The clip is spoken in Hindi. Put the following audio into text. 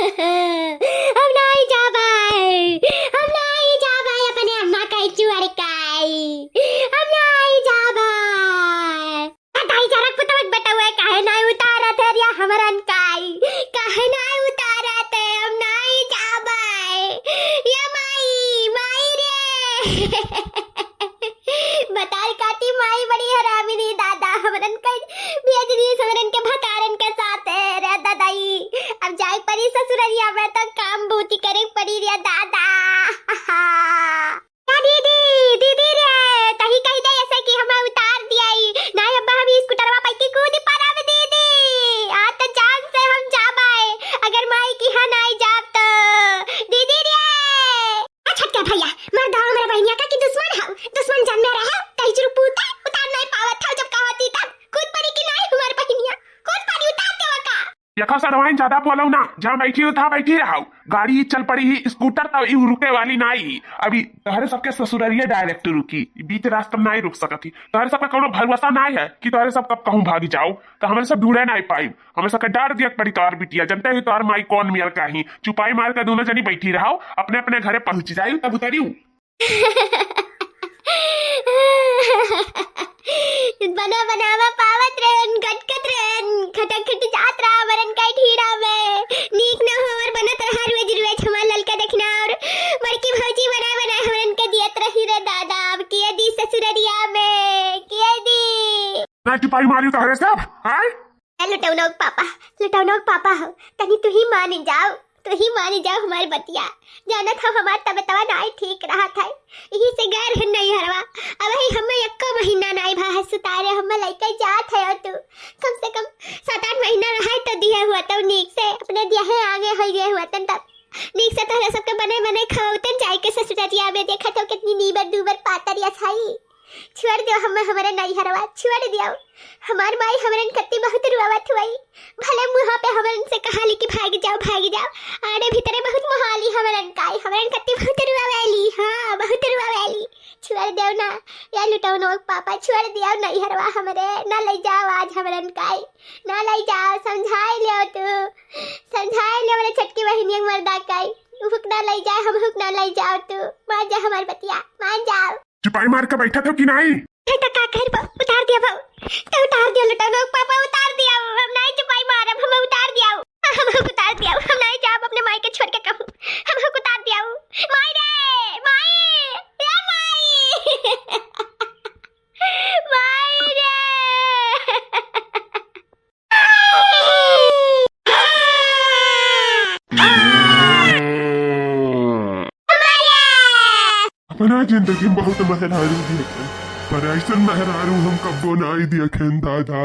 हम नहीं जाबाय अपने अम्मा कही चुआर काई हम नहीं जाबाय दाई जरा पुतवत बतावे काहे नहीं उतारा थे या हमरन काई काहे नहीं उतारा थे हम नहीं जाबाय या माई रे बतार काटी माई बड़ी हरामिनी दादा हमरन कई भेजनी समरन के भतारन के साथ है रे दादाई अब जाए परी ससुररिया में तो काम बूती करे पड़ी रे दादा क्या दीदी रे तही कही दे ऐसे कि हमें उतार दियाई ना अब्बा हम स्कूटरवा पैकी कूद पारा में दीदी आ तो जान से हम जाबाए अगर माई की हां नहीं जाब तो दीदी रे छटके भैया मर दो मेरे बहनिया का कि दुश्मन जन्मे रहे कहीं जुर पूता उतार नहीं पावत था जब कहती तब खुद पड़ी कि नहीं हमार बहनिया खुद पड़ी उतार देवा का यखा सरवाइन ज्यादा बोलो ना जहाँ बैठी हो था बैठी रहो गाड़ी चल पड़ी ही स्कूटर तो यू रुके वाली नहीं अभी तोहरे सबके ससुररिये डायरेक्ट रुकी बीच रास्ते में नहीं रुक सकती तोहरे सबका कोनो भरोसा नहीं है कि तोहरे सब कब कहूँ भागी जाओ तो हमें सब ढूंढे नहीं पाई हमें सबके डर दिया पड़ी तोहर बिटिया जनते हुई तोहर माई कौन मियल कहीं चुपाई मार कर दोनों जनी बैठी रहो अपने अपने घरे पहुंच जाये तब उतरी बनावा पावत रहन गटकत रहन खटखट जात रहा वरन का ढीड़ा में नीक न होवर बनत रहा रोज हमार ललका देखना और बड़की भौजी बना हमरन के दियत रही रे दादा अब के दी ससुररिया में के दी ना चुपाई मारी तोहरे सब हाय लुटाउनोग पापा हो तनी तू ही मान जाओ हमारी बतिया जाना था हमार तबतवा नहीं ठीक रहा था यही से गैर है नहीं हरवा अब ही हमें एक महीना नहीं भा सुतारे हमें लेके जात है तू कम से कम 7-8 महीना रहा तो दिया हुआ तो नीक से अपने दिया है आगे हो गए हुआ तब नीक से तोहरा सबके बने खाओतन जाए के ससुरालिया में देखा तो कितनी नीबर दूबर पातर या छाई छोड़ दो हमारे नहीं हरवा छोड़ दियो हमार माई हमरन कत्ती बहुत रुआवत हुई भले मुंह पे हमरन से कहाली कि भाग जाओ आड़े भीतरे बहुत मोहाली हमरन कत्ती बहुत रुआवेली हां बहुत रुआवेली छोड़ दो ना या लुटाउनो पापा छोड़ दियो नहीं हरवा हमरे ना ले जाओ आज हमरन काई ना ले जाओ समझाई ले मेरे छटकी बहनिया मर्दा काई हुक ना ले जाए हम हुक ना ले जाओ तू मान जा हमार बतिया मान जाओ चुपाई मार के बैठा था कि नहीं तो का कर उतार दिया लुटानो पापा उतार दिया हम नहीं चुपाई मारब हम उतार दिया हम नहीं जाब अपने माई के छोड़ के कहूं हम उतार दिया माई रे माई या माई रे अपना जिंदगी बहुत मेहरारू देखन पर ऐसा मेहरारू हम कब्बो नहीं देखें दादा।